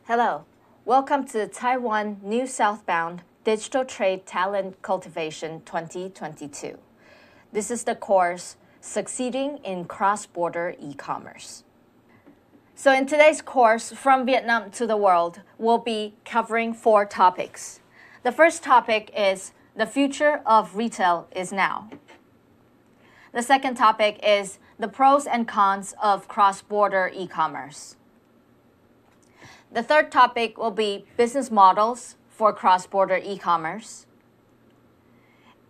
Hello, welcome to the Taiwan New Southbound Digital Trade Talent Cultivation 2022. This is the course Succeeding in Cross-Border E-Commerce. So in today's course, From Vietnam to the World, we'll be covering 4 topics. The first topic is The Future of Retail is Now. The second topic is The Pros and Cons of Cross-Border E-Commerce. The third topic will be business models for cross-border e-commerce.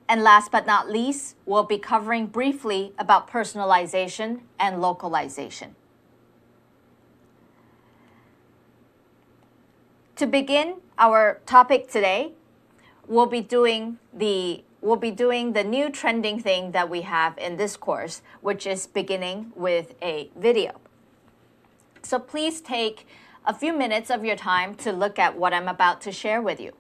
And last but not least, we'll be covering briefly about personalization and localization. To begin our topic today, we'll be doing the new trending thing that we have in this course, which is beginning with a video. So please take a few minutes of your time to look at what I'm about to share with you.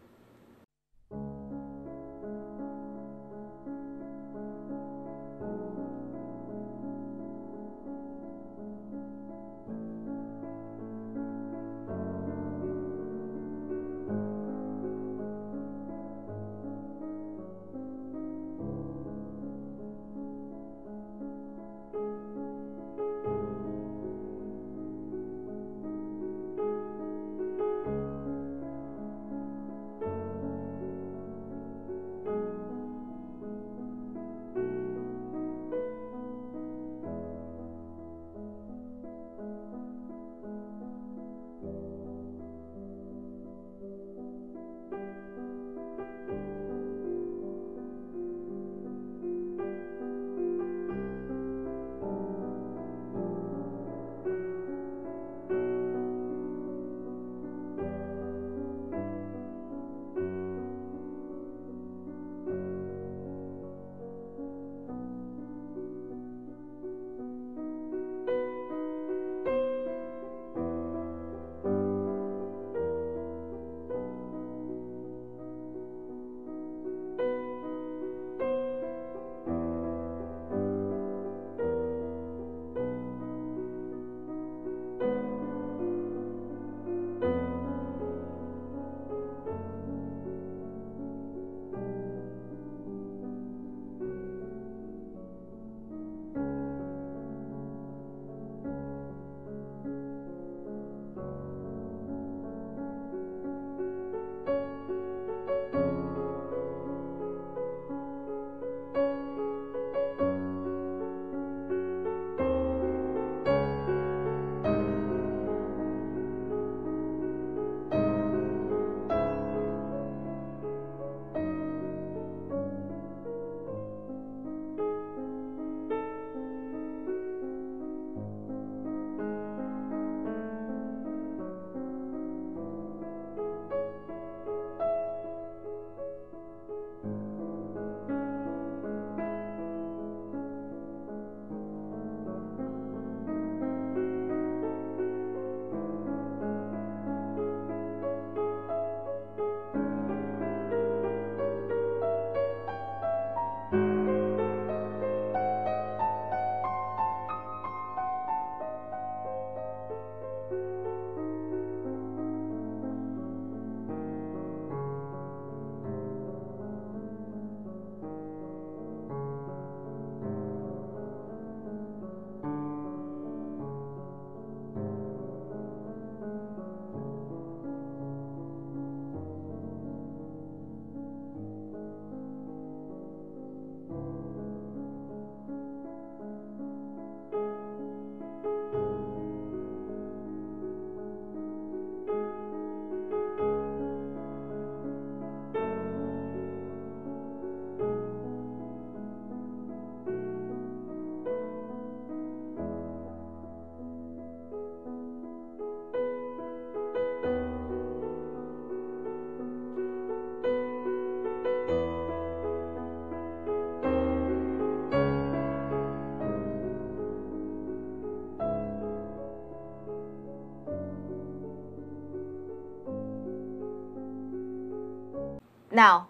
Now,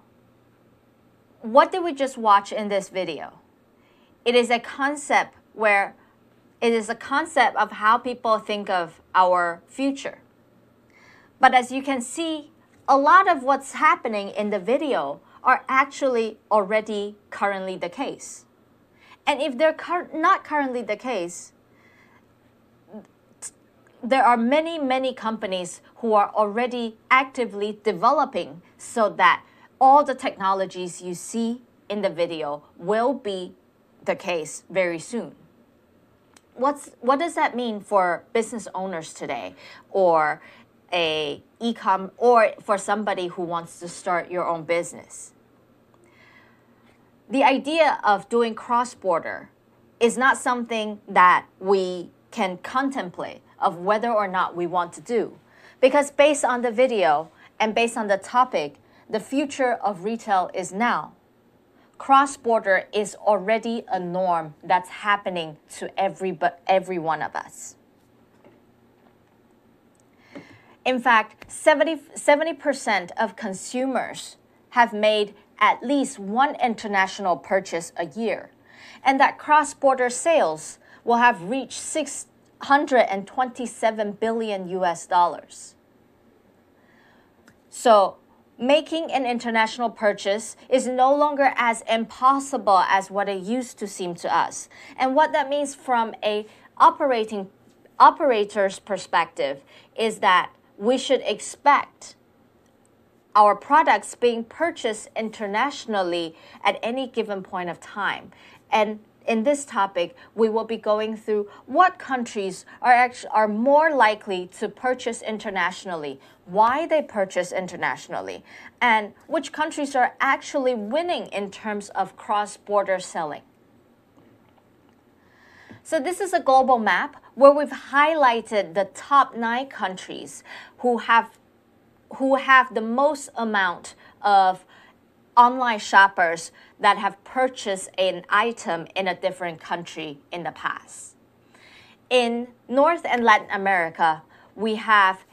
what did we just watch in this video? It is a concept of how people think of our future. But as you can see, a lot of what's happening in the video are actually already currently the case. And if they're not currently the case, there are many, many companies who are already actively developing so that all the technologies you see in the video will be the case very soon. What does that mean for business owners today, or or for somebody who wants to start your own business? The idea of doing cross-border is not something that we can contemplate of whether or not we want to do, because based on the video and based on the topic, the future of retail is now. Cross-border is already a norm that's happening to every one of us. In fact, 70% of consumers have made at least one international purchase a year, and that cross-border sales will have reached $627 billion US. So making an international purchase is no longer as impossible as what it used to seem to us. And what that means from a operator's perspective is that we should expect our products being purchased internationally at any given point of time. And in this topic, we will be going through what countries are more likely to purchase internationally, why they purchase internationally, and which countries are actually winning in terms of cross-border selling. So this is a global map where we've highlighted the top 9 countries who have the most amount of online shoppers that have purchased an item in a different country in the past. In North and Latin America, we have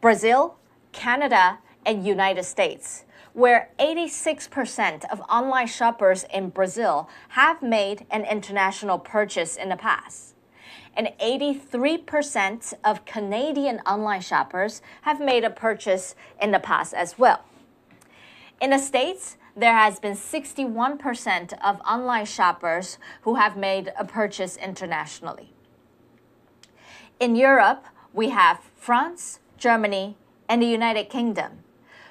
Brazil, Canada, and United States, where 86% of online shoppers in Brazil have made an international purchase in the past. And 83% of Canadian online shoppers have made a purchase in the past as well. In the States, there has been 61% of online shoppers who have made a purchase internationally. In Europe, we have France, Germany, and the United Kingdom,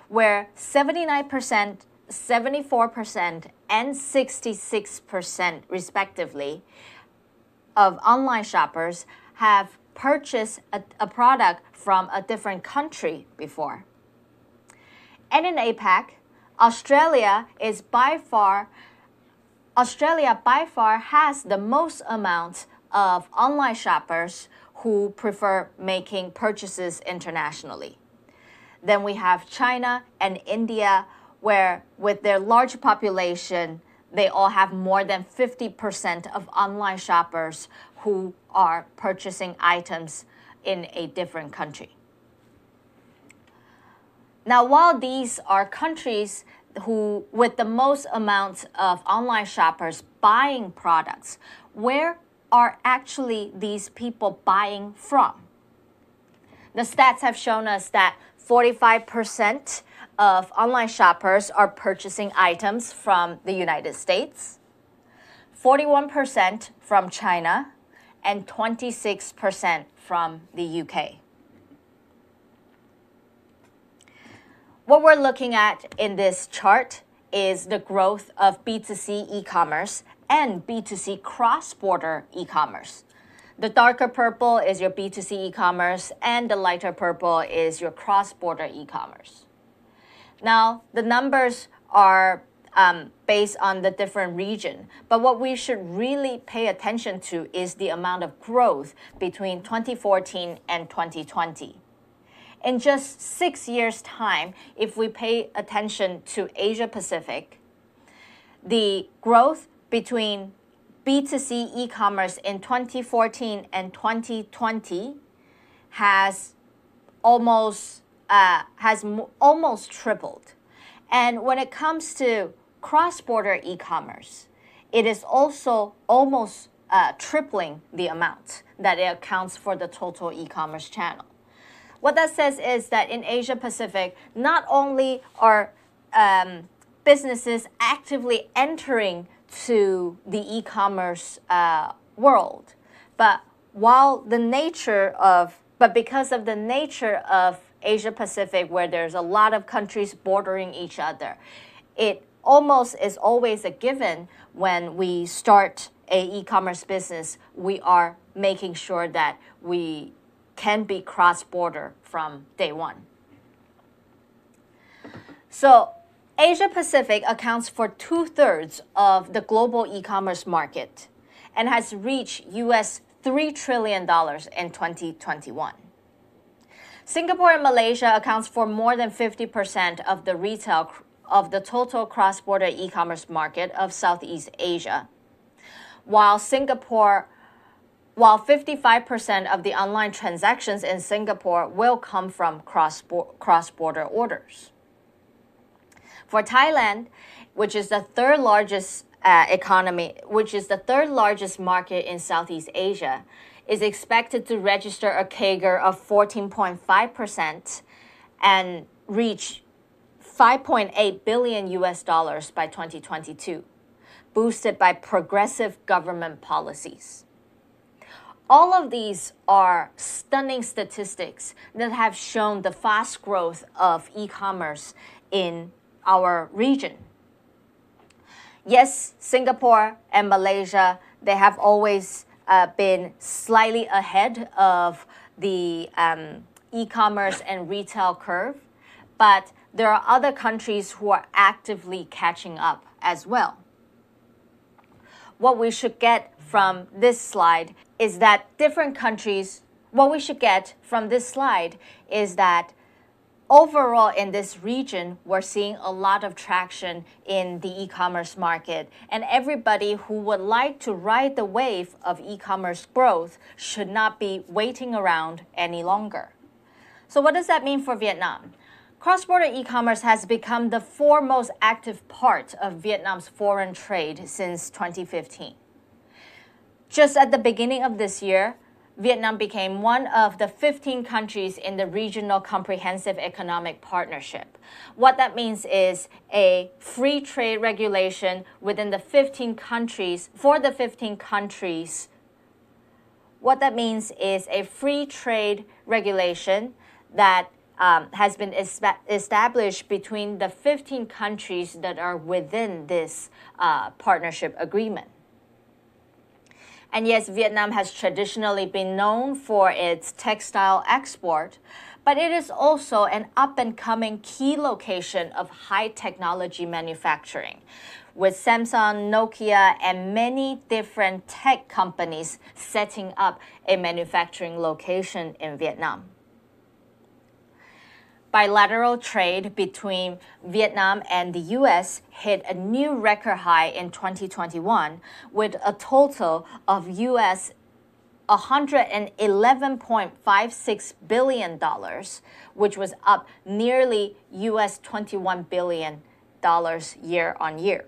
where 79%, 74%, and 66% respectively of online shoppers have purchased a product from a different country before. And in APAC, Australia by far has the most amount of online shoppers who prefer making purchases internationally. Then we have China and India, where with their large population, they all have more than 50% of online shoppers who are purchasing items in a different country. Now, while these are countries with the most amount of online shoppers buying products, where are actually these people buying from? The stats have shown us that 45% of online shoppers are purchasing items from the United States, 41% from China, and 26% from the UK. What we're looking at in this chart is the growth of B2C e-commerce and B2C cross-border e-commerce. The darker purple is your B2C e-commerce, and the lighter purple is your cross-border e-commerce. Now, the numbers are based on the different region, but what we should really pay attention to is the amount of growth between 2014 and 2020. In just 6 years' time, if we pay attention to Asia Pacific, the growth between B2C e-commerce in 2014 and 2020 has almost tripled. And when it comes to cross-border e-commerce, it is also almost tripling the amount that it accounts for the total e-commerce channel. What that says is that in Asia Pacific, not only are businesses actively entering to the e-commerce world, but because of the nature of Asia Pacific, where there's a lot of countries bordering each other, it almost is always a given when we start a e-commerce business, we are making sure that we can be cross-border from day one. So Asia Pacific accounts for 2/3 of the global e-commerce market and has reached US $3 trillion in 2021. Singapore and Malaysia accounts for more than 50% of the total cross-border e-commerce market of Southeast Asia, while 55% of the online transactions in Singapore will come from cross-border orders. For Thailand, which is the third largest market in Southeast Asia, is expected to register a CAGR of 14.5% and reach $5.8 billion by 2022, boosted by progressive government policies. All of these are stunning statistics that have shown the fast growth of e-commerce in our region. Yes, Singapore and Malaysia, they have always been slightly ahead of the e-commerce and retail curve, but there are other countries who are actively catching up as well. What we should get from this slide is that overall in this region, we're seeing a lot of traction in the e-commerce market, and everybody who would like to ride the wave of e-commerce growth should not be waiting around any longer. So what does that mean for Vietnam? Cross-border e-commerce has become the foremost active part of Vietnam's foreign trade since 2015. Just at the beginning of this year, Vietnam became one of the 15 countries in the Regional Comprehensive Economic Partnership. What that means is a free trade regulation within the 15 countries, for the 15 countries. What that means is a free trade regulation that has been established between the 15 countries that are within this partnership agreement. And yes, Vietnam has traditionally been known for its textile export, but it is also an up-and-coming key location of high-technology manufacturing, with Samsung, Nokia, and many different tech companies setting up a manufacturing location in Vietnam. Bilateral trade between Vietnam and the U.S. hit a new record high in 2021 with a total of U.S. $111.56 billion, which was up nearly U.S. $21 billion year on year.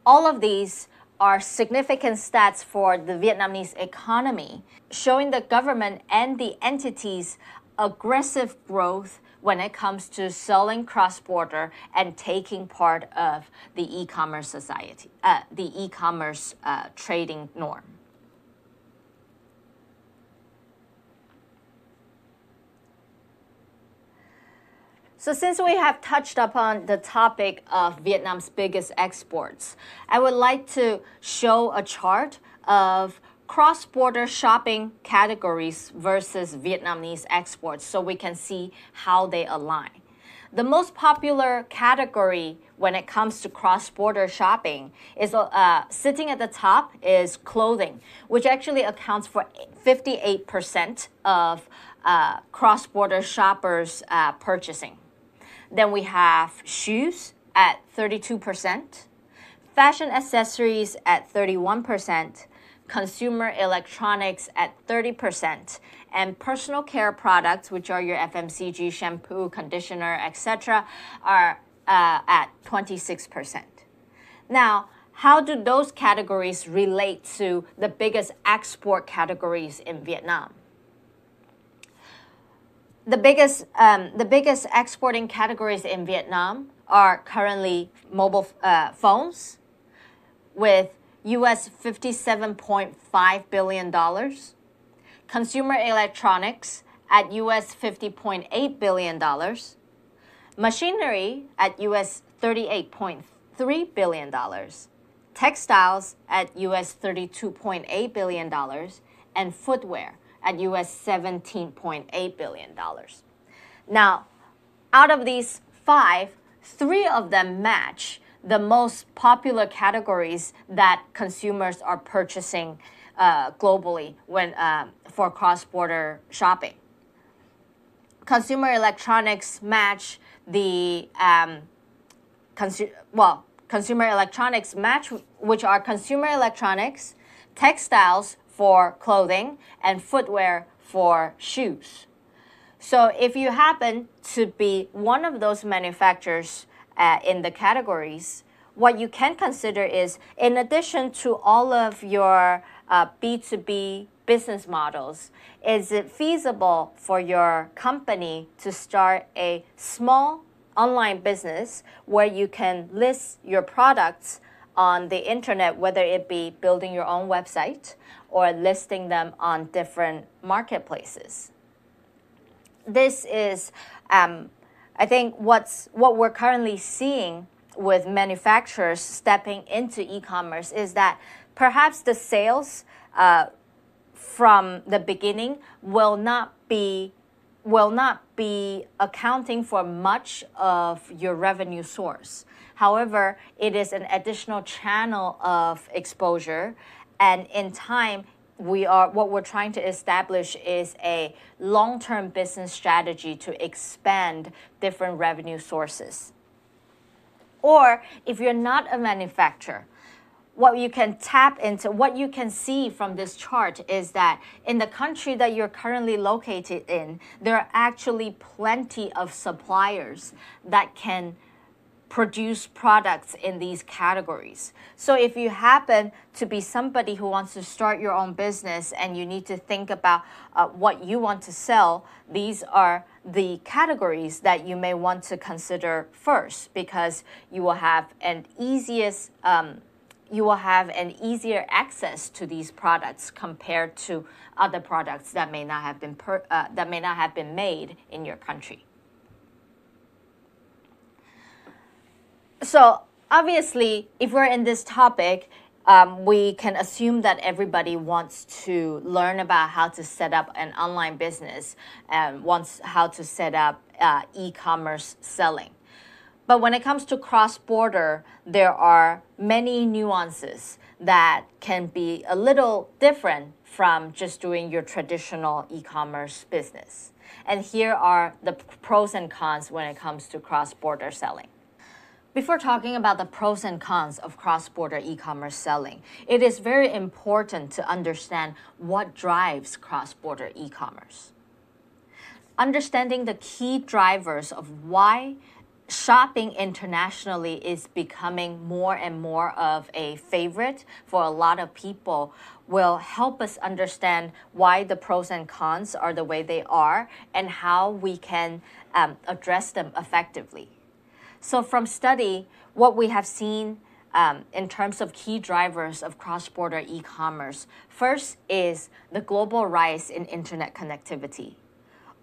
All of these are significant stats for the Vietnamese economy, showing the government and the entities' aggressive growth when it comes to selling cross-border and taking part of the e-commerce society, the e-commerce trading norm. So since we have touched upon the topic of Vietnam's biggest exports, I would like to show a chart of cross-border shopping categories versus Vietnamese exports so we can see how they align. The most popular category when it comes to cross-border shopping is sitting at the top is clothing, which actually accounts for 58% of cross-border shoppers purchasing. Then we have shoes at 32%, fashion accessories at 31%, consumer electronics at 30%, and personal care products, which are your FMCG, shampoo, conditioner, etc., are at 26%. Now, how do those categories relate to the biggest export categories in Vietnam? The biggest exporting categories in Vietnam are currently mobile phones with US $57.5 billion, consumer electronics at US $50.8 billion, machinery at US $38.3 billion, textiles at US $32.8 billion, and footwear at US $17.8 billion. Now, out of these five, three of them match the most popular categories that consumers are purchasing globally for cross-border shopping. Consumer electronics match the consumer electronics match, which are consumer electronics, textiles for clothing, and footwear for shoes. So if you happen to be one of those manufacturers in the categories, what you can consider is, in addition to all of your B2B business models, is it feasible for your company to start a small online business where you can list your products on the internet, whether it be building your own website or listing them on different marketplaces? This is, I think, what we're currently seeing with manufacturers stepping into e-commerce is that perhaps the sales from the beginning will not be accounting for much of your revenue source. However, it is an additional channel of exposure, and in time, what we're trying to establish is a long-term business strategy to expand different revenue sources. Or if you're not a manufacturer, what you can tap into, what you can see from this chart is that in the country that you're currently located in, there are actually plenty of suppliers that can produce products in these categories. So if you happen to be somebody who wants to start your own business and you need to think about what you want to sell, these are the categories that you may want to consider first, because you will have an easier access to these products compared to other products that may not have been made in your country. So obviously, if we're in this topic, we can assume that everybody wants to learn about how to set up an online business and wants how to set up e-commerce selling. But when it comes to cross-border, there are many nuances that can be a little different from just doing your traditional e-commerce business. And here are the pros and cons when it comes to cross-border selling. Before talking about the pros and cons of cross-border e-commerce selling, it is very important to understand what drives cross-border e-commerce. Understanding the key drivers of why shopping internationally is becoming more and more of a favorite for a lot of people will help us understand why the pros and cons are the way they are and how we can address them effectively. So from study, what we have seen in terms of key drivers of cross-border e-commerce, first is the global rise in internet connectivity.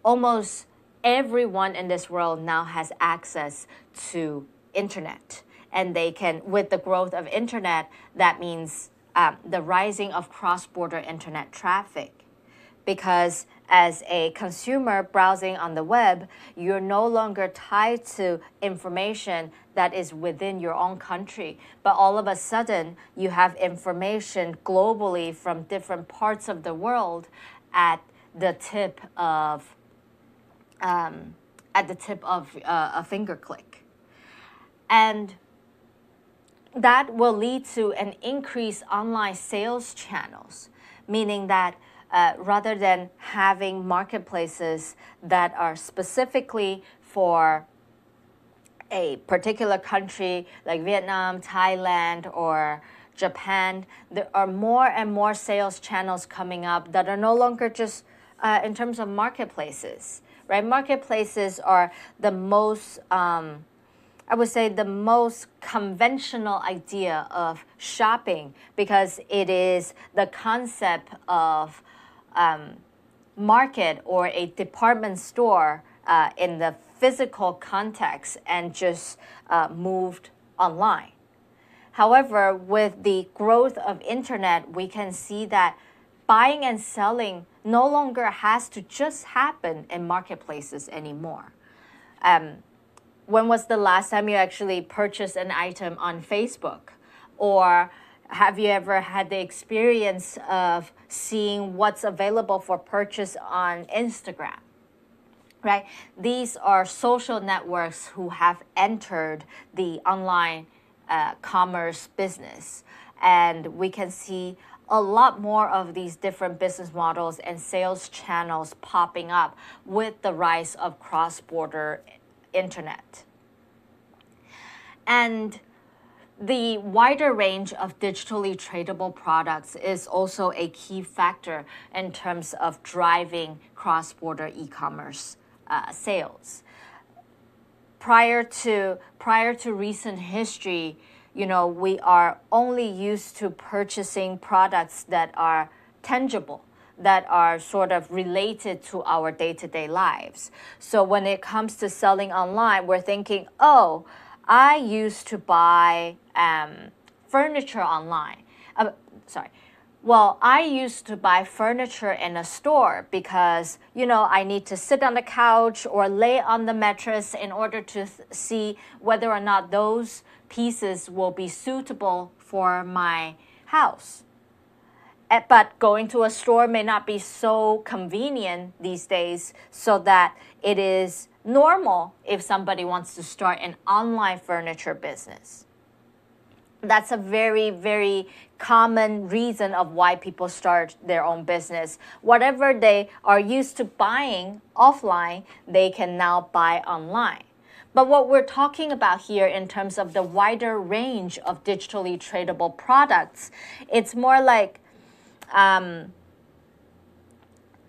Almost everyone in this world now has access to internet, and they can, with the growth of internet, that means the rising of cross-border internet traffic. Because as a consumer browsing on the web, you're no longer tied to information that is within your own country, but all of a sudden you have information globally from different parts of the world at the tip of a finger click. And that will lead to an increased online sales channels, meaning that rather than having marketplaces that are specifically for a particular country like Vietnam, Thailand, or Japan, there are more and more sales channels coming up that are no longer just in terms of marketplaces, right? Marketplaces are the most, I would say, the most conventional idea of shopping, because it is the concept of market or a department store in the physical context and just moved online. However, with the growth of internet, we can see that buying and selling no longer has to just happen in marketplaces anymore. When was the last time you actually purchased an item on Facebook? Or have you ever had the experience of seeing what's available for purchase on Instagram? Right? These are social networks who have entered the online commerce business. And we can see a lot more of these different business models and sales channels popping up with the rise of cross-border internet. And the wider range of digitally tradable products is also a key factor in terms of driving cross-border e-commerce sales. Prior to recent history, we are only used to purchasing products that are tangible, that are sort of related to our day-to-day lives. So when it comes to selling online, we're thinking, oh, I used to buy furniture online. Well, I used to buy furniture in a store because, I need to sit on the couch or lay on the mattress in order to see whether or not those pieces will be suitable for my house. But going to a store may not be so convenient these days, so that it is normal if somebody wants to start an online furniture business. That's a very, very common reason of why people start their own business. Whatever they are used to buying offline, they can now buy online. But what we're talking about here in terms of the wider range of digitally tradable products, it's more like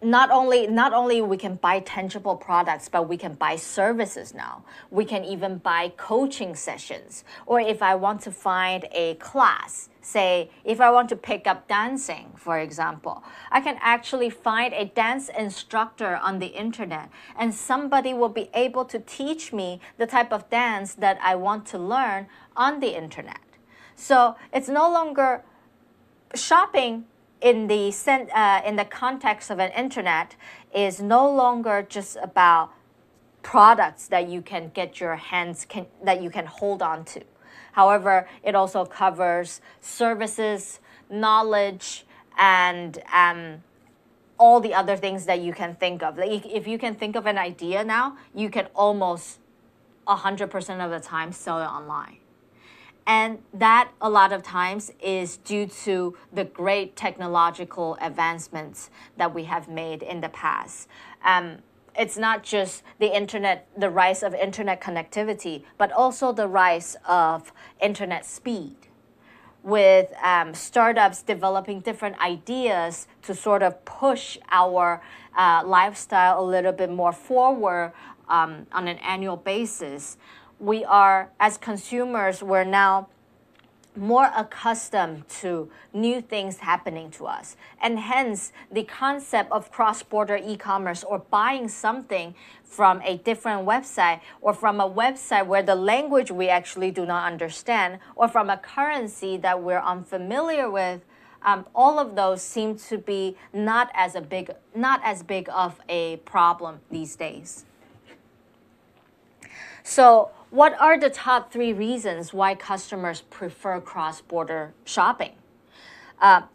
not only we can buy tangible products, but we can buy services now. We can even buy coaching sessions. Or if I want to find a class, say if I want to pick up dancing, for example, I can actually find a dance instructor on the internet, and somebody will be able to teach me the type of dance that I want to learn on the internet. So it's no longer shopping in the context of an internet is no longer just about products that you can get your hands that you can hold on to. However, it also covers services, knowledge, and all the other things that you can think of. Like if you can think of an idea now, you can almost 100% of the time sell it online. And that a lot of times is due to the great technological advancements that we have made in the past. It's not just the internet, the rise of internet connectivity, but also the rise of internet speed, with startups developing different ideas to sort of push our lifestyle a little bit more forward on an annual basis. We are, as consumers, we're now more accustomed to new things happening to us. And hence, the concept of cross-border e-commerce, or buying something from a different website, or from a website where the language we actually do not understand, or from a currency that we're unfamiliar with, all of those seem to be not as big of a problem these days. So what are the top 3 reasons why customers prefer cross-border shopping?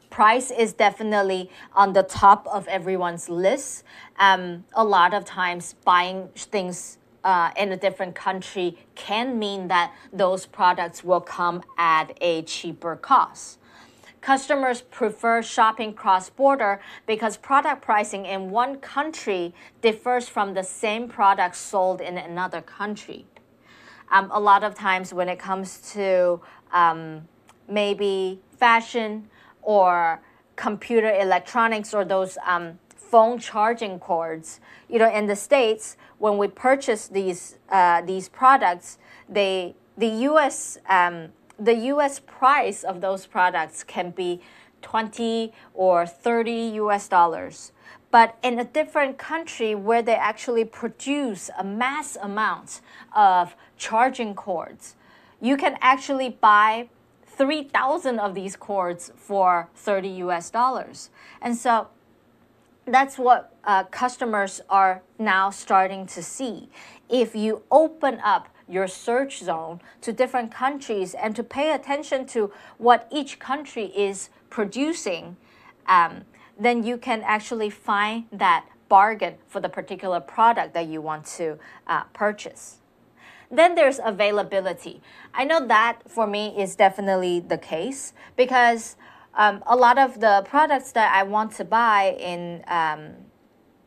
Price is definitely on the top of everyone's list. A lot of times buying things in a different country can mean that those products will come at a cheaper cost. Customers prefer shopping cross-border because product pricing in one country differs from the same product sold in another country. a lot of times when it comes to maybe fashion or computer electronics or those phone charging cords, in the States, when we purchase these products, the U.S. price of those products can be 20 or 30 US dollars. But in a different country where they actually produce a mass amount of charging cords, you can actually buy 3,000 of these cords for 30 US dollars. And so that's what customers are now starting to see. If you open up your search zone to different countries and to pay attention to what each country is producing, then you can actually find that bargain for the particular product that you want to purchase. Then there's availability. I know that for me is definitely the case because a lot of the products that I want to buy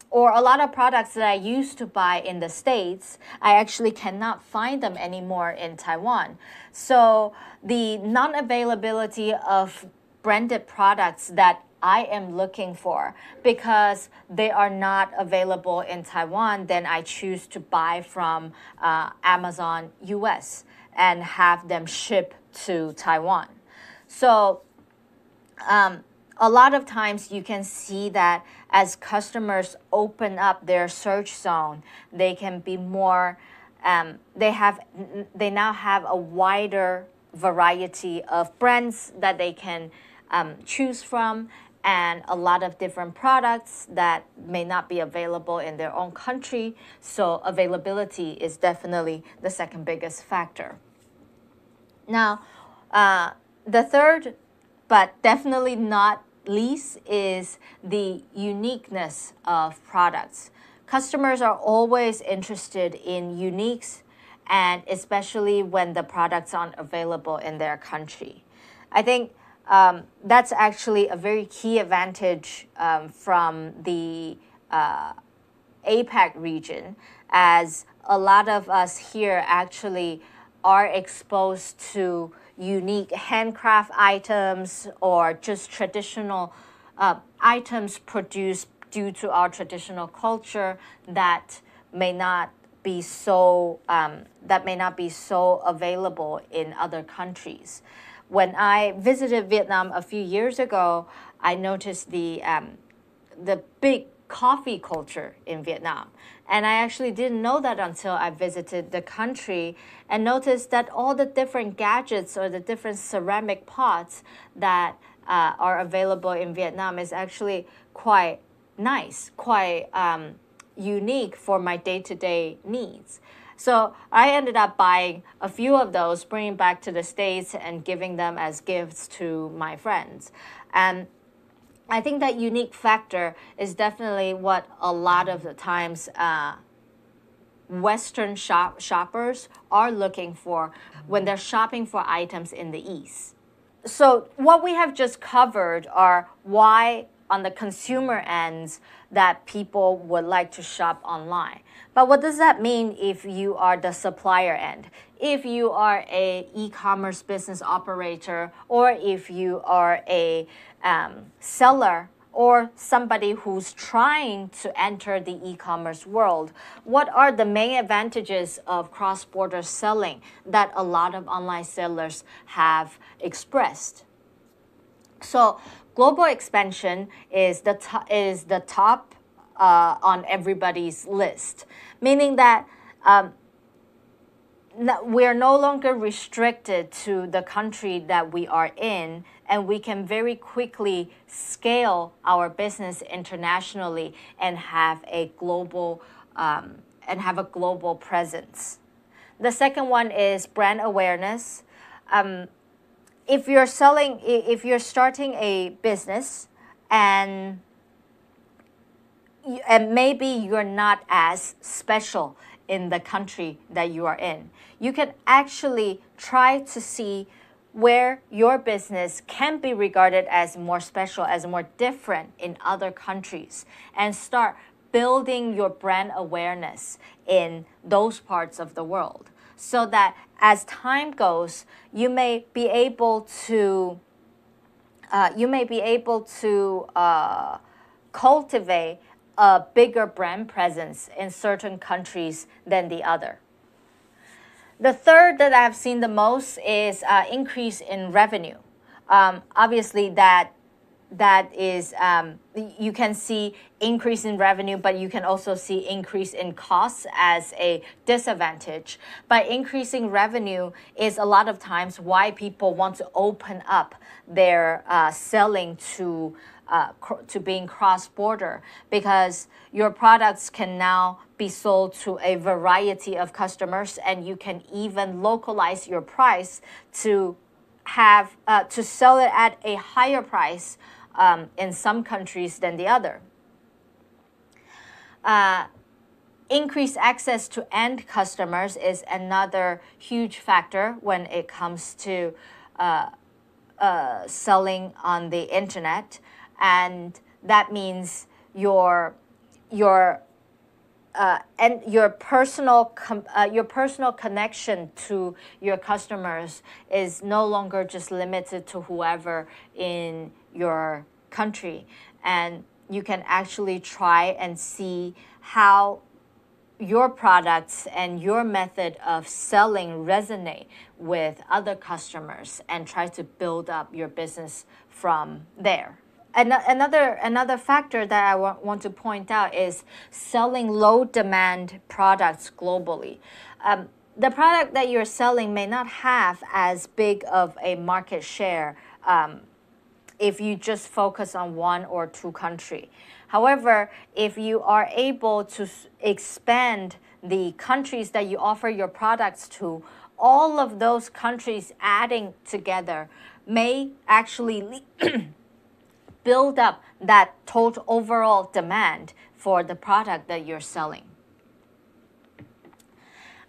or a lot of products that I used to buy in the States, I actually cannot find them anymore in Taiwan. So the non-availability of branded products that I am looking for, because they are not available in Taiwan, then I choose to buy from Amazon US and have them ship to Taiwan. So a lot of times you can see that as customers open up their search zone, they can be more, they now have a wider variety of brands that they can choose from, and a lot of different products that may not be available in their own country. So availability is definitely the second biggest factor. Now, the third, but definitely not least, is the uniqueness of products. Customers are always interested in uniques, and especially when the products aren't available in their country. I think that's actually a very key advantage from the APAC region, as a lot of us here actually are exposed to unique handcraft items or just traditional items produced due to our traditional culture that may not be so available in other countries. When I visited Vietnam a few years ago, I noticed the big coffee culture in Vietnam. And I actually didn't know that until I visited the country and noticed that all the different gadgets or the different ceramic pots that are available in Vietnam is actually quite nice, quite unique for my day-to-day needs. So I ended up buying a few of those, bringing back to the States and giving them as gifts to my friends. And I think that unique factor is definitely what a lot of the times Western shoppers are looking for when they're shopping for items in the East. So what we have just covered are why on the consumer ends that people would like to shop online. But what does that mean if you are the supplier end? If you are a e-commerce business operator, or if you are a seller, or somebody who's trying to enter the e-commerce world, what are the main advantages of cross-border selling that a lot of online sellers have expressed? So global expansion is the top on everybody's list, meaning that we're no longer restricted to the country that we are in, and we can very quickly scale our business internationally and have a global presence. The second one is brand awareness. If you're starting a business and maybe you're not as special in the country that you are in, you can actually try to see where your business can be regarded as more special, as more different in other countries, and start building your brand awareness in those parts of the world. so that as time goes, you may be able to cultivate a bigger brand presence in certain countries than the other. The third that I've seen the most is increase in revenue. Obviously, that is, you can see increase in revenue, but you can also see increase in costs as a disadvantage. By increasing revenue is a lot of times why people want to open up their selling to being cross-border, because your products can now be sold to a variety of customers, and you can even localize your price to have to sell it at a higher price in some countries than the other. Increased access to end customers is another huge factor when it comes to selling on the internet, and that means your personal connection to your customers is no longer just limited to whoever in your country, and you can actually try and see how your products and your method of selling resonate with other customers and try to build up your business from there. Another factor that I want to point out is selling low demand products globally. The product that you're selling may not have as big of a market share if you just focus on one or two countries. However, if you are able to expand the countries that you offer your products to, all of those countries adding together may actually build up that total overall demand for the product that you're selling.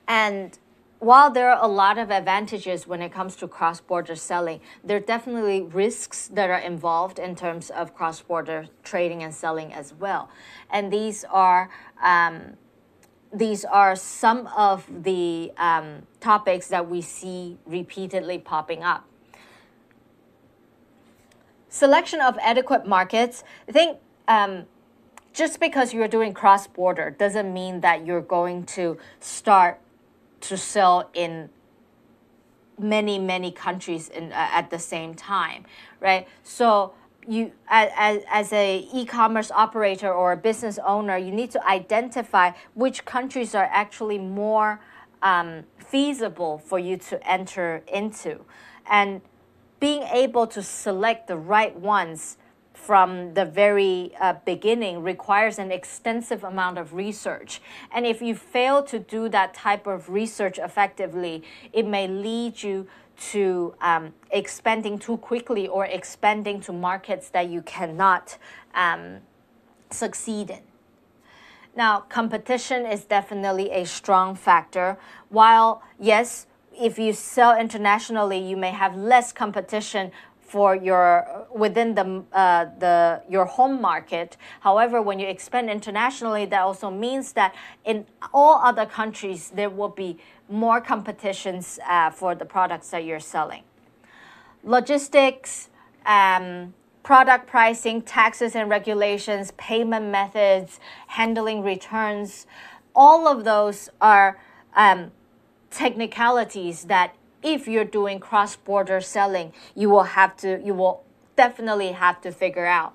And while there are a lot of advantages when it comes to cross-border selling, there are definitely risks that are involved in terms of cross-border trading and selling as well. And these are some of the topics that we see repeatedly popping up. Selection of adequate markets. I think just because you're doing cross-border doesn't mean that you're going to start to sell in many countries at the same time, right? So you, as a e-commerce operator or a business owner, you need to identify which countries are actually more feasible for you to enter into, and being able to select the right ones from the very beginning requires an extensive amount of research. And if you fail to do that type of research effectively, it may lead you to expanding too quickly or expanding to markets that you cannot succeed in. Now, competition is definitely a strong factor. While, yes, if you sell internationally, you may have less competition for within your home market. However, when you expand internationally, that also means that in all other countries there will be more competitions for the products that you're selling. Logistics, product pricing, taxes and regulations, payment methods, handling returns, all of those are technicalities that if you're doing cross-border selling, you will definitely have to figure out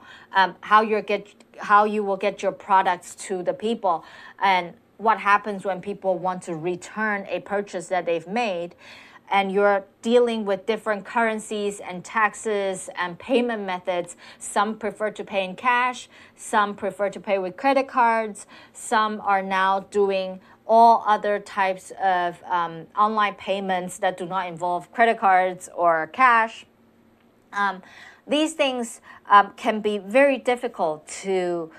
how you will get your products to the people, and what happens when people want to return a purchase that they've made, and you're dealing with different currencies and taxes and payment methods. Some prefer to pay in cash, some prefer to pay with credit cards, some are now doing all other types of online payments that do not involve credit cards or cash. These things can be very difficult to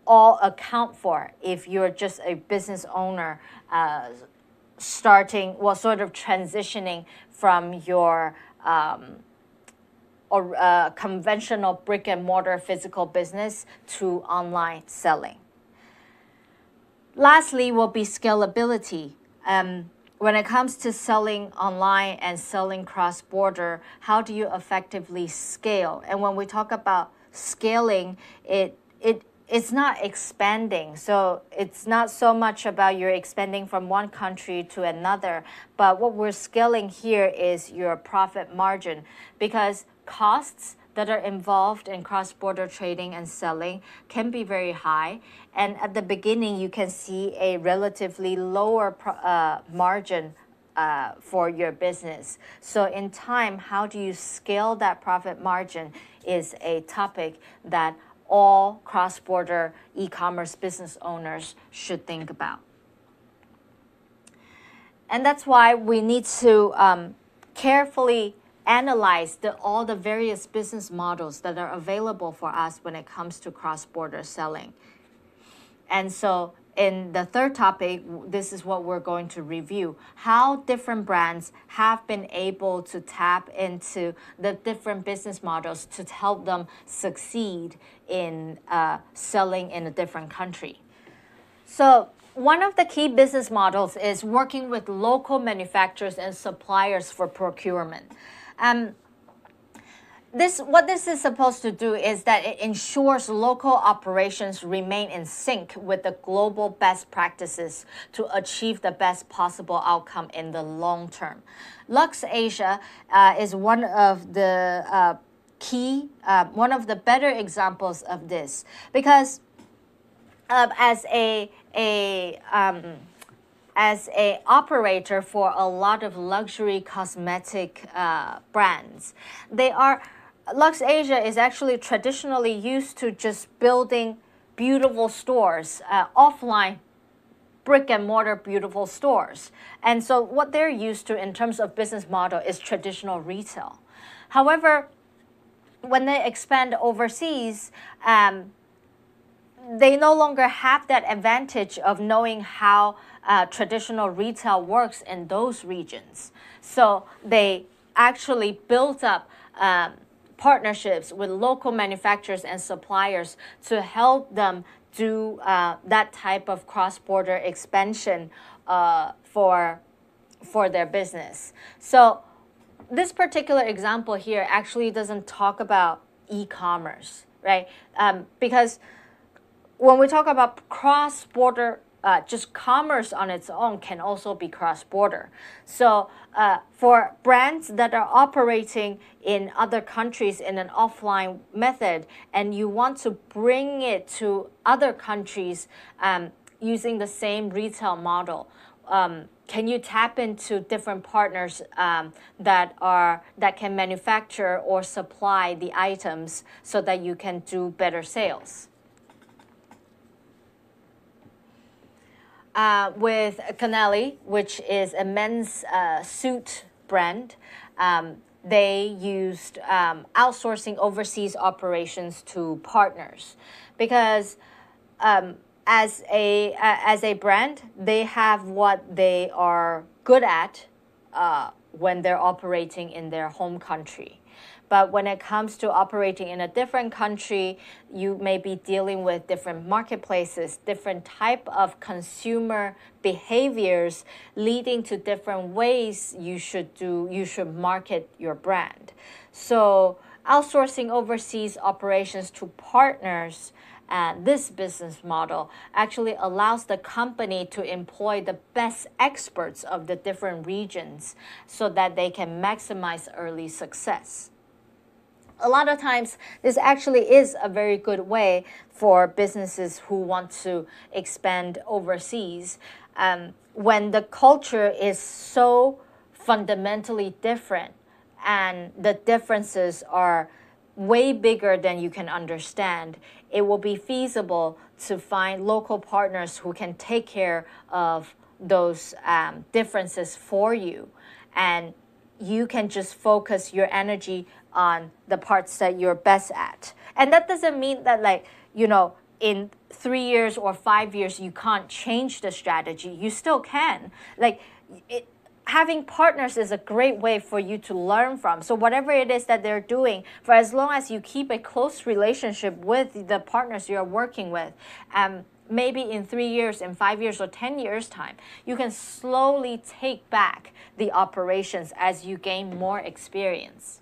all account for if you're just a business owner sort of transitioning from your conventional brick and mortar physical business to online selling. Lastly will be scalability. when it comes to selling online and selling cross-border, how do you effectively scale? And when we talk about scaling, it's not expanding. So it's not so much about you're expanding from one country to another, but what we're scaling here is your profit margin, because costs that are involved in cross-border trading and selling can be very high. And at the beginning, you can see a relatively lower margin for your business. So in time, how do you scale that profit margin is a topic that all cross-border e-commerce business owners should think about. And that's why we need to carefully analyze all the various business models that are available for us when it comes to cross-border selling. And so in the third topic, this is what we're going to review: how different brands have been able to tap into the different business models to help them succeed in selling in a different country. So one of the key business models is working with local manufacturers and suppliers for procurement. What this is supposed to do is that it ensures local operations remain in sync with the global best practices to achieve the best possible outcome in the long term. Lux Asia is one of the one of the better examples of this, because as a operator for a lot of luxury cosmetic brands, Lux Asia is actually traditionally used to just building beautiful stores, offline brick and mortar beautiful stores. And so what they're used to in terms of business model is traditional retail. However, when they expand overseas, they no longer have that advantage of knowing how traditional retail works in those regions. So they actually built up partnerships with local manufacturers and suppliers to help them do that type of cross-border expansion for their business. So this particular example here actually doesn't talk about e-commerce, right? Because when we talk about cross-border, just commerce on its own can also be cross-border. So for brands that are operating in other countries in an offline method, and you want to bring it to other countries using the same retail model, can you tap into different partners that can manufacture or supply the items so that you can do better sales? With Canelli, which is a men's suit brand, they used outsourcing overseas operations to partners, because as a brand, they have what they are good at when they're operating in their home country. But when it comes to operating in a different country, you may be dealing with different marketplaces, different type of consumer behaviors, leading to different ways you should market your brand. So outsourcing overseas operations to partners, this business model actually allows the company to employ the best experts of the different regions so that they can maximize early success. A lot of times, this actually is a very good way for businesses who want to expand overseas. When the culture is so fundamentally different and the differences are way bigger than you can understand, it will be feasible to find local partners who can take care of those differences for you. And you can just focus your energy on the parts that you're best at. And that doesn't mean that, like, in 3 years or 5 years, you can't change the strategy. You still can. Having partners is a great way for you to learn from. So whatever it is that they're doing, for as long as you keep a close relationship with the partners you're working with, maybe in 3 years, in 5 years, or 10 years time, you can slowly take back the operations as you gain more experience.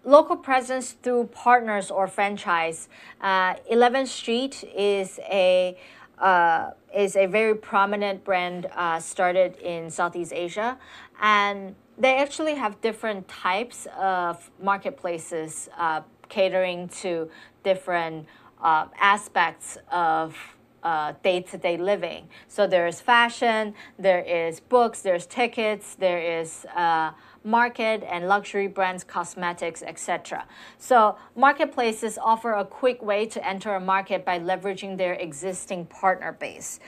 Local presence through partners or franchise. 11th Street is a very prominent brand started in Southeast Asia, and they actually have different types of marketplaces catering to different aspects of day-to-day living. So there's fashion, there is books, there's tickets, there is market and luxury brands, cosmetics, etc. So marketplaces offer a quick way to enter a market by leveraging their existing partner base.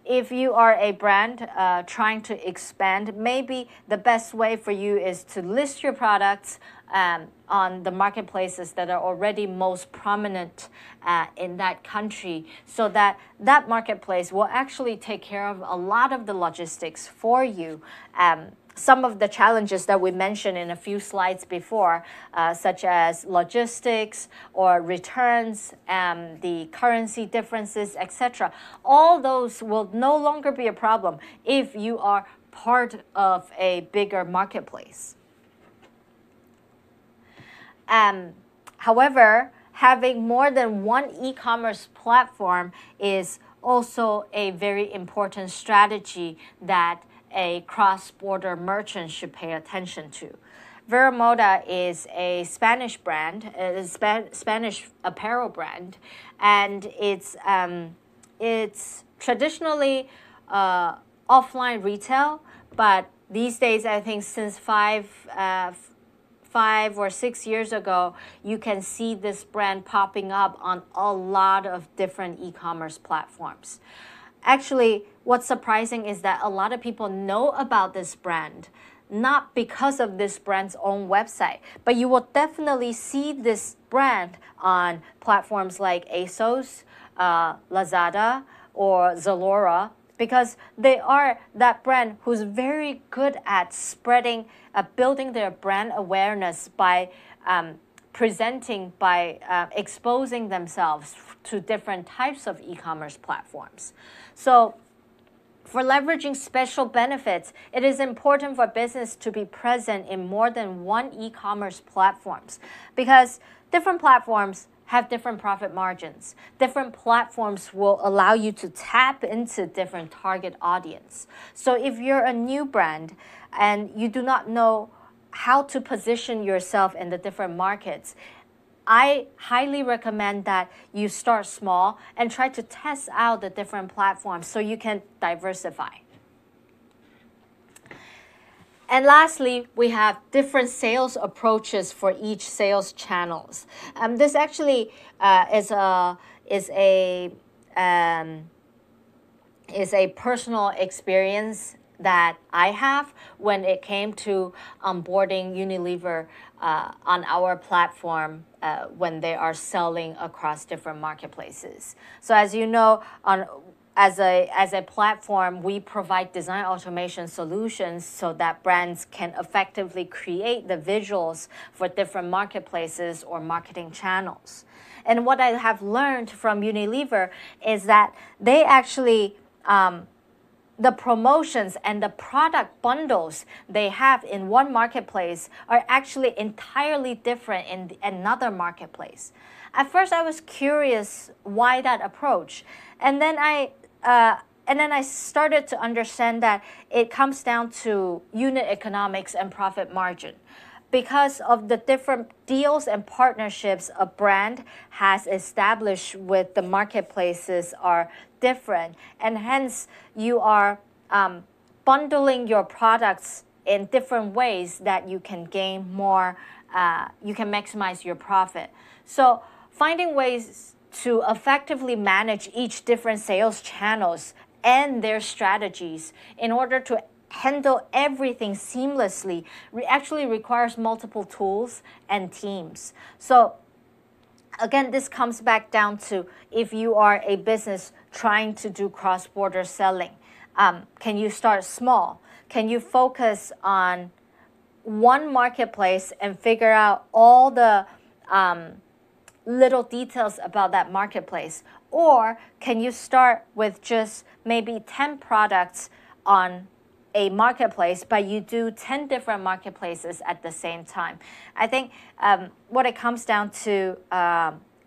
If you are a brand trying to expand, maybe the best way for you is to list your products on the marketplaces that are already most prominent in that country, so that that marketplace will actually take care of a lot of the logistics for you. Some of the challenges that we mentioned in a few slides before, such as logistics or returns, the currency differences, etc. All those will no longer be a problem if you are part of a bigger marketplace. However, having more than one e-commerce platform is also a very important strategy that a cross-border merchant should pay attention to. Veramoda is a Spanish brand, a Spanish apparel brand, and it's traditionally offline retail, but these days, I think since 5 or 6 years ago, you can see this brand popping up on a lot of different e-commerce platforms. Actually, what's surprising is that a lot of people know about this brand, not because of this brand's own website, but you will definitely see this brand on platforms like ASOS, Lazada, or Zalora, because they are that brand who's very good at spreading, building their brand awareness by exposing themselves to different types of e-commerce platforms. So for leveraging special benefits, it is important for business to be present in more than one e-commerce platforms, because different platforms have different profit margins. Different platforms will allow you to tap into different target audience. So if you're a new brand and you do not know how to position yourself in the different markets, I highly recommend that you start small and try to test out the different platforms so you can diversify. And lastly, we have different sales approaches for each sales channels. This actually is a personal experience that I have when it came to onboarding Unilever on our platform when they are selling across different marketplaces. So as you know, as a platform, we provide design automation solutions so that brands can effectively create the visuals for different marketplaces or marketing channels. And what I have learned from Unilever is that they actually the promotions and the product bundles they have in one marketplace are actually entirely different in another marketplace. At first, I was curious why that approach, and then I started to understand that it comes down to unit economics and profit margin. Because of the different deals and partnerships a brand has established with the marketplaces are different, and hence you are bundling your products in different ways that you can gain more, you can maximize your profit. So finding ways to effectively manage each different sales channels and their strategies in order to handle everything seamlessly actually requires multiple tools and teams. So again, this comes back down to if you are a business trying to do cross-border selling, can you start small? Can you focus on one marketplace and figure out all the little details about that marketplace? Or can you start with just maybe 10 products on a marketplace, but you do 10 different marketplaces at the same time? I think what it comes down to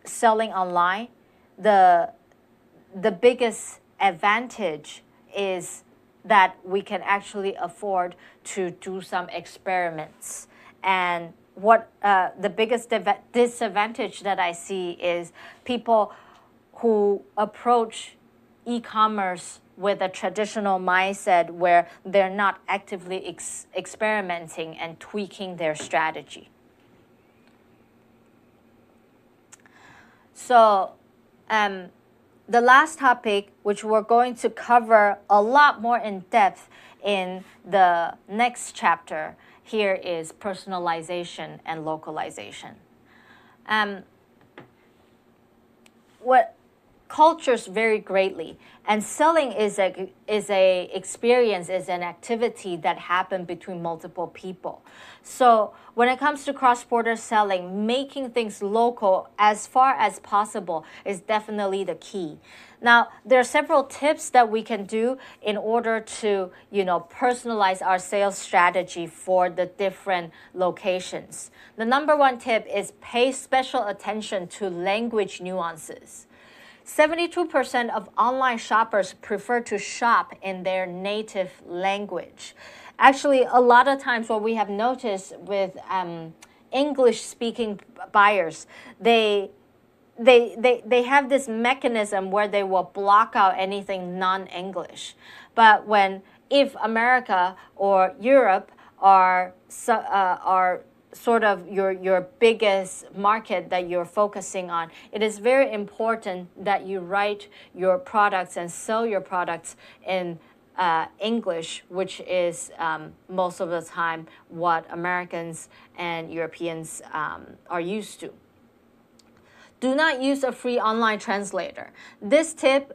selling online, the biggest advantage is that we can actually afford to do some experiments. And what the biggest disadvantage that I see is people who approach e-commerce with a traditional mindset where they're not actively experimenting and tweaking their strategy. So the last topic, which we're going to cover a lot more in depth in the next chapter, here is personalization and localization. What cultures vary greatly, and selling is a experience, is an activity that happens between multiple people. So when it comes to cross-border selling, making things local as far as possible is definitely the key. Now, there are several tips that we can do in order to, personalize our sales strategy for the different locations. The number one tip is pay special attention to language nuances. 72% of online shoppers prefer to shop in their native language. Actually, a lot of times what we have noticed with English-speaking buyers, they have this mechanism where they will block out anything non-English. But if America or Europe are sort of your biggest market that you're focusing on, it is very important that you write your products and sell your products in English, which is most of the time what Americans and Europeans are used to. Do not use a free online translator. This tip,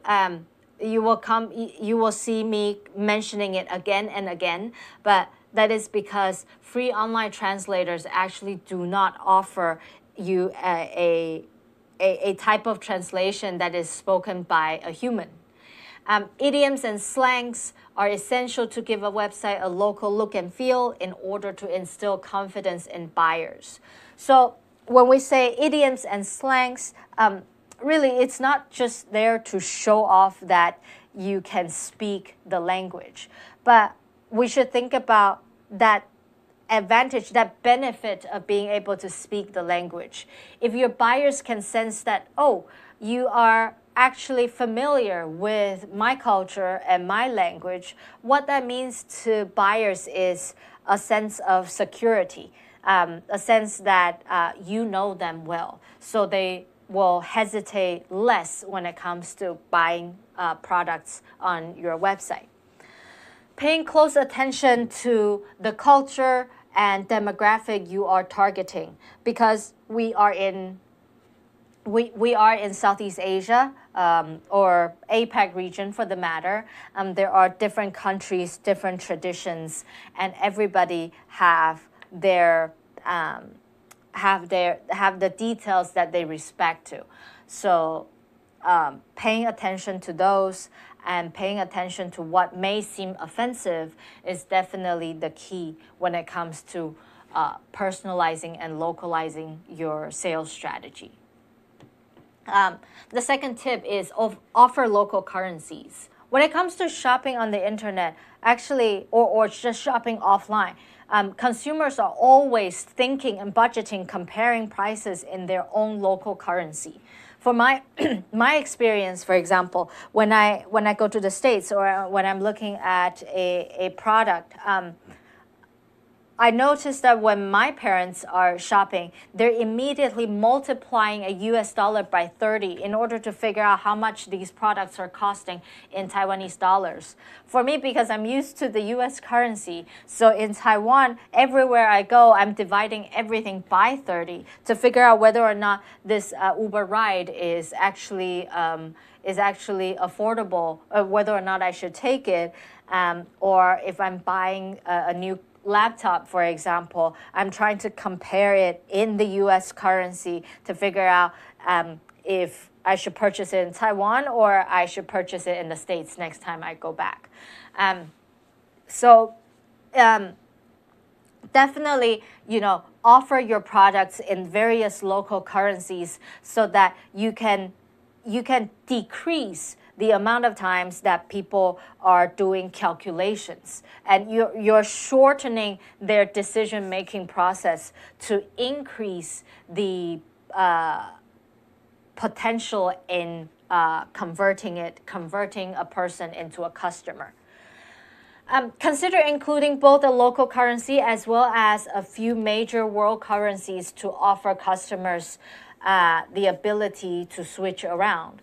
you will see me mentioning it again and again, but that is because free online translators actually do not offer you a type of translation that is spoken by a human. Idioms and slangs are essential to give a website a local look and feel in order to instill confidence in buyers. So when we say idioms and slangs, really it's not just there to show off that you can speak the language, but we should think about that advantage, that benefit of being able to speak the language. If your buyers can sense that, oh, you are actually familiar with my culture and my language, what that means to buyers is a sense of security, a sense that you know them well. So they will hesitate less when it comes to buying products on your website. Paying close attention to the culture and demographic you are targeting, because we are in Southeast Asia or APAC region for the matter. There are different countries, different traditions, and everybody have the details that they respect to. So paying attention to those and paying attention to what may seem offensive is definitely the key when it comes to personalizing and localizing your sales strategy. The second tip is offer local currencies. When it comes to shopping on the internet, actually, or just shopping offline, consumers are always thinking and budgeting, comparing prices in their own local currency. For my experience, for example, when I go to the States or when I'm looking at a product, I noticed that when my parents are shopping, they're immediately multiplying a US dollar by 30 in order to figure out how much these products are costing in Taiwanese dollars. For me, because I'm used to the US currency, so in Taiwan, everywhere I go, I'm dividing everything by 30 to figure out whether or not this Uber ride is actually affordable, whether or not I should take it, or if I'm buying a new laptop, for example, I'm trying to compare it in the US currency to figure out if I should purchase it in Taiwan or I should purchase it in the States next time I go back. Definitely, offer your products in various local currencies so that you can decrease the amount of times that people are doing calculations, and you're shortening their decision-making process to increase the potential in converting a person into a customer. Consider including both a local currency as well as a few major world currencies to offer customers the ability to switch around.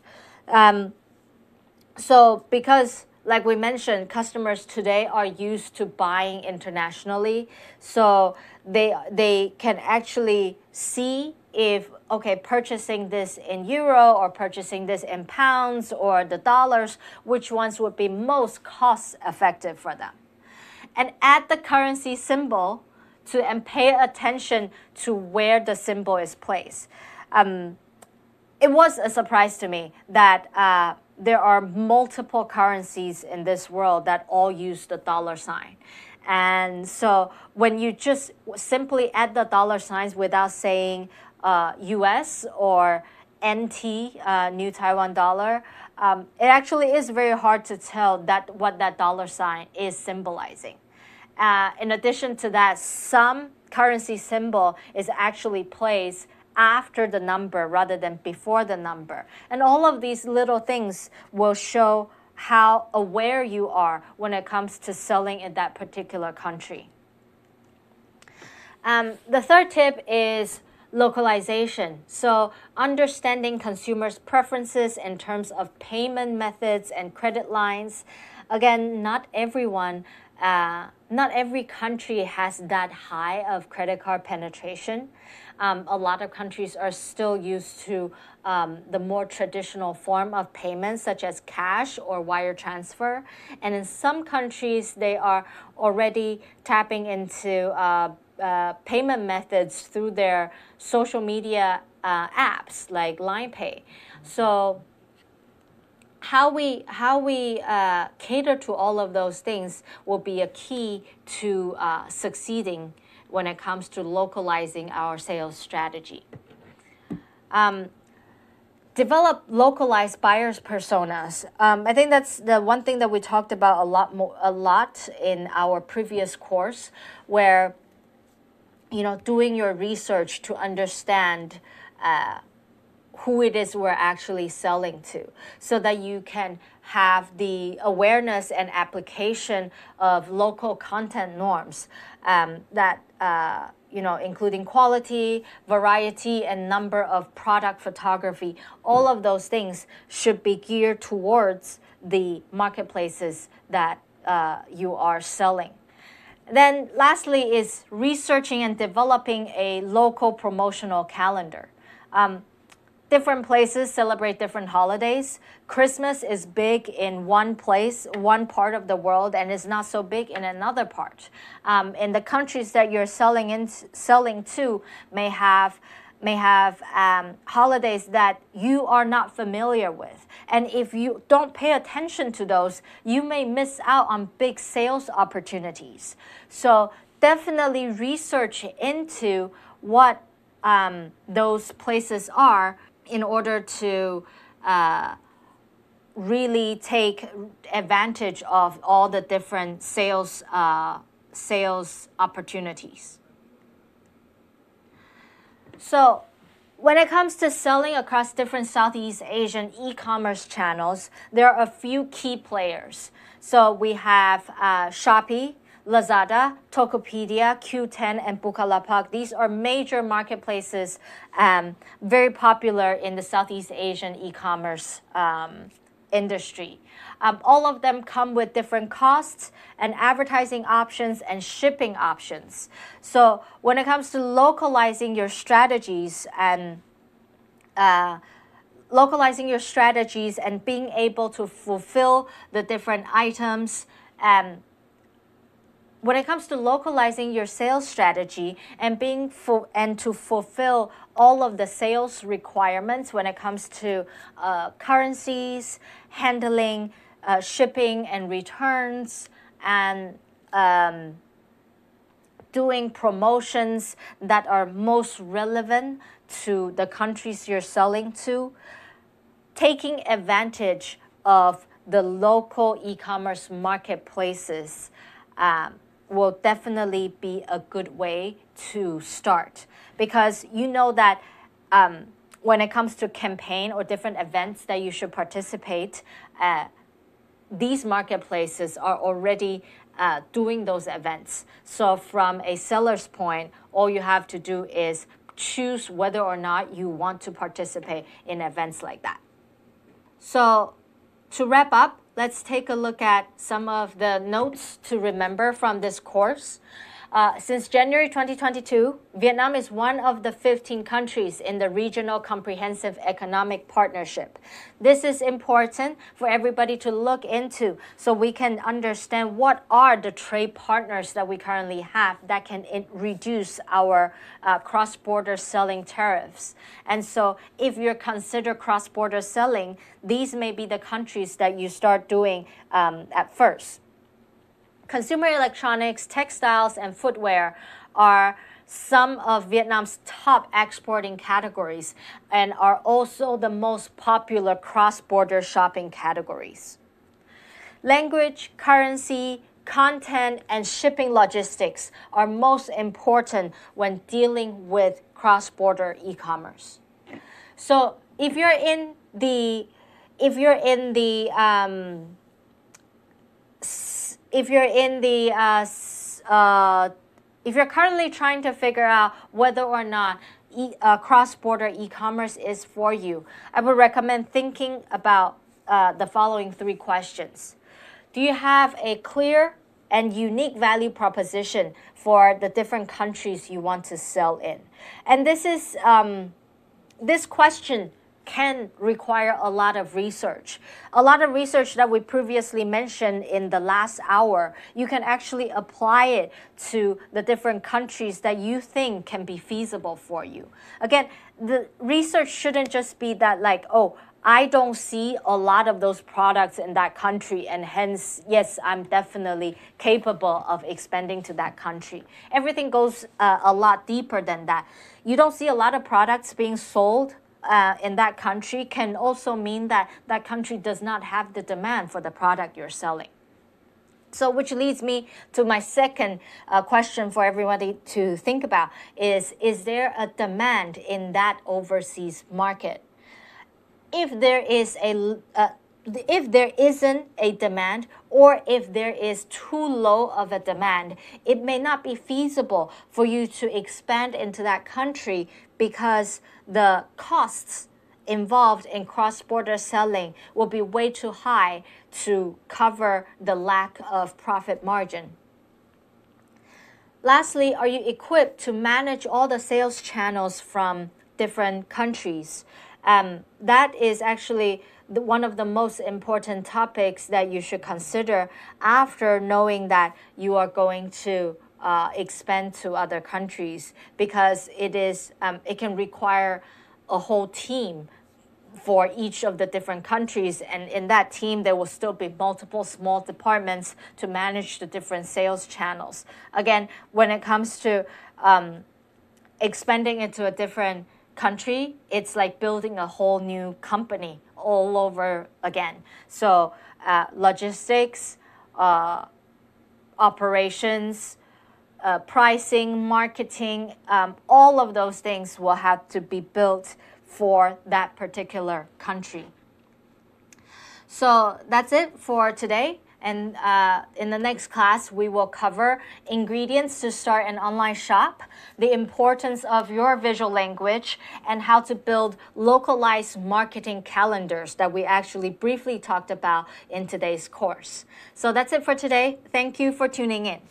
So because, like we mentioned, customers today are used to buying internationally, so they can actually see if, okay, purchasing this in euro or purchasing this in pounds or the dollars, which ones would be most cost effective for them. And add the currency symbol and pay attention to where the symbol is placed. It was a surprise to me that there are multiple currencies in this world that all use the dollar sign. And so when you just simply add the dollar signs without saying US or NT, New Taiwan dollar, it actually is very hard to tell what that dollar sign is symbolizing. In addition to that, some currency symbol is actually placed after the number rather than before the number. And all of these little things will show how aware you are when it comes to selling in that particular country. The third tip is localization. So understanding consumers' preferences in terms of payment methods and credit lines. Again, not every country has that high of credit card penetration. A lot of countries are still used to the more traditional form of payments, such as cash or wire transfer. And in some countries, they are already tapping into payment methods through their social media apps like Line Pay. So how we cater to all of those things will be a key to succeeding when it comes to localizing our sales strategy. Develop localized buyers personas. I think that's the one thing that we talked about a lot in our previous course, where doing your research to understand who it is we're actually selling to, so that you can have the awareness and application of local content norms that including quality, variety, and number of product photography. All of those things should be geared towards the marketplaces that you are selling. Then lastly is researching and developing a local promotional calendar. Different places celebrate different holidays. Christmas is big in one place, one part of the world, and is not so big in another part. In the countries that you're selling to may have holidays that you are not familiar with. And if you don't pay attention to those, you may miss out on big sales opportunities. So definitely research into what those places are in order to really take advantage of all the different sales opportunities. So when it comes to selling across different Southeast Asian e-commerce channels, there are a few key players. So we have Shopee, Lazada, Tokopedia, Q10, and Bukalapak. These are major marketplaces, very popular in the Southeast Asian e-commerce industry. All of them come with different costs and advertising options and shipping options. So when it comes to localizing your strategies and being able to fulfill the different items, when it comes to localizing your sales strategy and to fulfill all of the sales requirements when it comes to currencies, handling, shipping and returns, and doing promotions that are most relevant to the countries you're selling to, taking advantage of the local e-commerce marketplaces will definitely be a good way to start, because you know that when it comes to campaign or different events that you should participate, these marketplaces are already doing those events. So from a seller's point, all you have to do is choose whether or not you want to participate in events like that. So to wrap up, let's take a look at some of the notes to remember from this course. Since January 2022, Vietnam is one of the 15 countries in the Regional Comprehensive Economic Partnership. This is important for everybody to look into so we can understand what are the trade partners that we currently have that can reduce our cross-border selling tariffs. And so if you consider cross-border selling, these may be the countries that you start doing at first. Consumer electronics, textiles, and footwear are some of Vietnam's top exporting categories and are also the most popular cross-border shopping categories. Language, currency, content, and shipping logistics are most important when dealing with cross-border e-commerce. So if you're currently trying to figure out whether or not cross-border e-commerce is for you, I would recommend thinking about the following 3 questions. Do you have a clear and unique value proposition for the different countries you want to sell in? And this question can require a lot of research. A lot of research that we previously mentioned in the last hour, you can actually apply it to the different countries that you think can be feasible for you. Again, the research shouldn't just be that like, oh, I don't see a lot of those products in that country, and hence, yes, I'm definitely capable of expanding to that country. Everything goes a lot deeper than that. You don't see a lot of products being sold in that country can also mean that that country does not have the demand for the product you're selling. So which leads me to my second question for everybody to think about is there a demand in that overseas market? If there isn't a demand, or if there is too low of a demand, it may not be feasible for you to expand into that country because the costs involved in cross-border selling will be way too high to cover the lack of profit margin. Lastly, are you equipped to manage all the sales channels from different countries? That is actually one of the most important topics that you should consider after knowing that you are going to expand to other countries, because it can require a whole team for each of the different countries, and in that team there will still be multiple small departments to manage the different sales channels. Again, when it comes to expanding into a different country, it's like building a whole new company all over again. So logistics, operations, pricing, marketing, all of those things will have to be built for that particular country. So that's it for today. And in the next class, we will cover ingredients to start an online shop, the importance of your visual language, and how to build localized marketing calendars that we actually briefly talked about in today's course. So that's it for today. Thank you for tuning in.